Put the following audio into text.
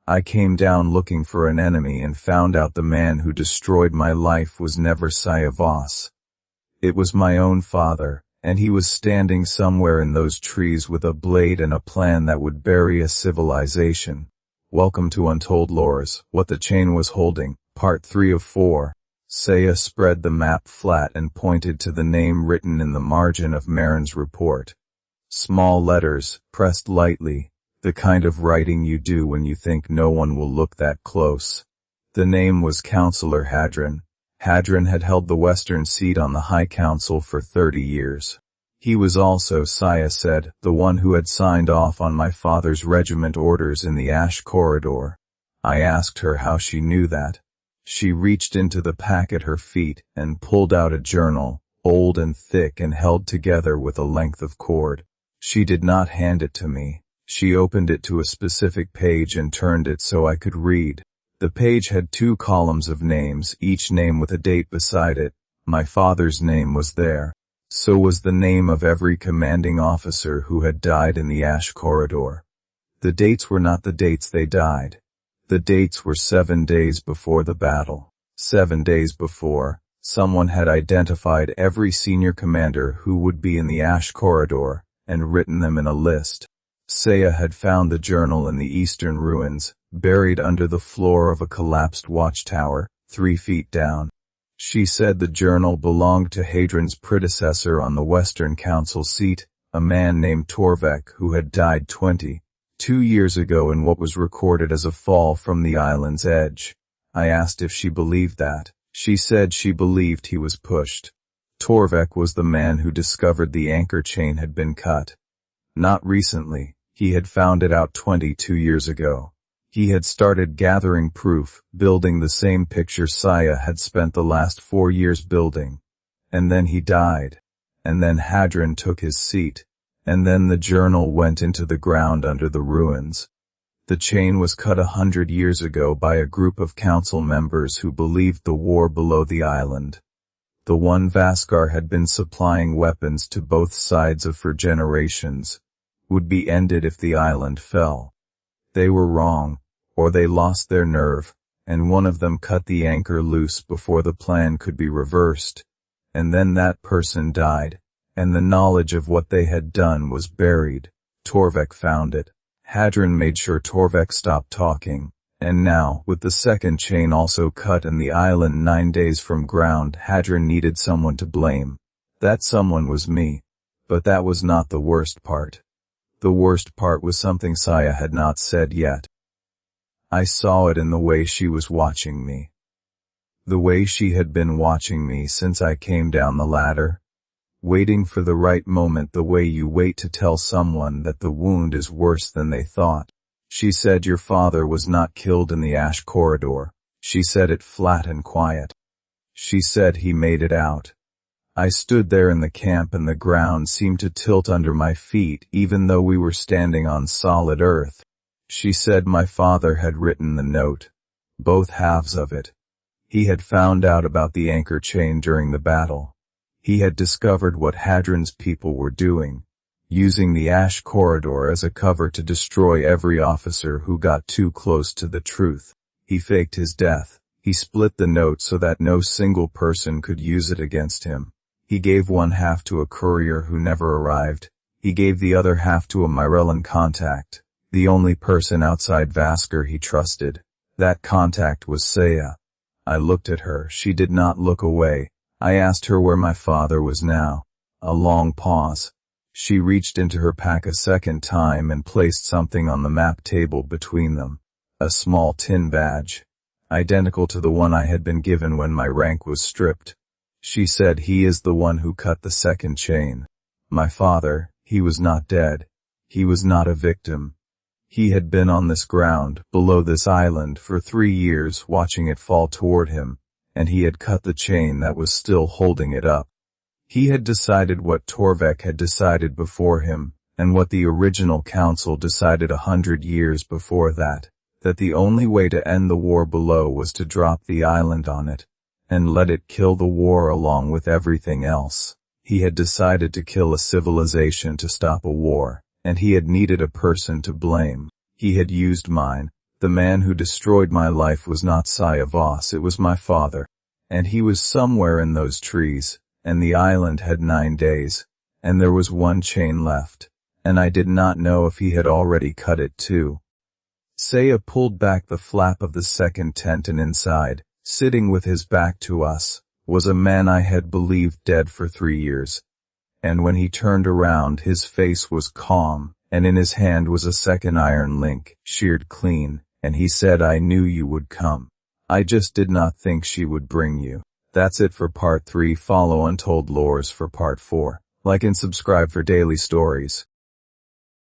I came down looking for an enemy and found out the man who destroyed my life was never Saya Voss. It was my own father, and he was standing somewhere in those trees with a blade and a plan that would bury a civilization. Welcome to Untold Lores, What the Chain Was Holding, Part 3 of 4. Saya spread the map flat and pointed to the name written in the margin of Marin's report. Small letters, pressed lightly, the kind of writing you do when you think no one will look that close. The name was Councillor Hadron. Hadron had held the western seat on the High Council for 30 years. He was also, Saya said, the one who had signed off on my father's regiment orders in the Ash Corridor. I asked her how she knew that. She reached into the pack at her feet and pulled out a journal, old and thick and held together with a length of cord. She did not hand it to me. She opened it to a specific page and turned it so I could read. The page had 2 columns of names, each name with a date beside it. My father's name was there. So was the name of every commanding officer who had died in the Ash Corridor. The dates were not the dates they died. The dates were 7 days before the battle. 7 days before, someone had identified every senior commander who would be in the Ash Corridor and written them in a list. Saya had found the journal in the eastern ruins, buried under the floor of a collapsed watchtower, 3 feet down. She said the journal belonged to Hadron's predecessor on the Western Council seat, a man named Torvek who had died 22 years ago in what was recorded as a fall from the island's edge. I asked if she believed that. She said she believed he was pushed. Torvek was the man who discovered the anchor chain had been cut. Not recently. He had found it out 22 years ago. He had started gathering proof, building the same picture Saya had spent the last 4 years building. And then he died. And then Hadron took his seat. And then the journal went into the ground under the ruins. The chain was cut 100 years ago by a group of council members who believed the war below the island. The one Vaskar had been supplying weapons to both sides of for generations, would be ended if the island fell. They were wrong, or they lost their nerve, and one of them cut the anchor loose before the plan could be reversed. And then that person died, and the knowledge of what they had done was buried. Torvek found it. Hadron made sure Torvek stopped talking, and now, with the second chain also cut and the island 9 days from ground, Hadron needed someone to blame. That someone was me. But that was not the worst part. The worst part was something Saya had not said yet. I saw it in the way she was watching me. The way she had been watching me since I came down the ladder. Waiting for the right moment, the way you wait to tell someone that the wound is worse than they thought. She said your father was not killed in the Ash Corridor. She said it flat and quiet. She said he made it out. I stood there in the camp and the ground seemed to tilt under my feet even though we were standing on solid earth. She said my father had written the note. Both halves of it. He had found out about the anchor chain during the battle. He had discovered what Hadron's people were doing, using the Ash Corridor as a cover to destroy every officer who got too close to the truth. He faked his death. He split the note so that no single person could use it against him. He gave one half to a courier who never arrived. He gave the other half to a Myrellan contact, the only person outside Vaskar he trusted. That contact was Saya. I looked at her. She did not look away. I asked her where my father was now. A long pause. She reached into her pack a second time and placed something on the map table between them. A small tin badge, identical to the one I had been given when my rank was stripped. She said he is the one who cut the second chain. My father, he was not dead. He was not a victim. He had been on this ground, below this island, for 3 years watching it fall toward him, and he had cut the chain that was still holding it up. He had decided what Torvek had decided before him, and what the original council decided 100 years before that the only way to end the war below was to drop the island on it, and let it kill the war along with everything else. He had decided to kill a civilization to stop a war, and he had needed a person to blame. He had used mine, The man who destroyed my life was not Saya Voss, it was my father. And he was somewhere in those trees, and the island had 9 days, and there was one chain left, and I did not know if he had already cut it too. Saya pulled back the flap of the second tent, and inside, sitting with his back to us, was a man I had believed dead for 3 years. And when he turned around, his face was calm, and in his hand was a second iron link, sheared clean, and he said, "I knew you would come. I just did not think she would bring you." That's it for part 3. Follow Untold Lores for part 4. Like and subscribe for daily stories.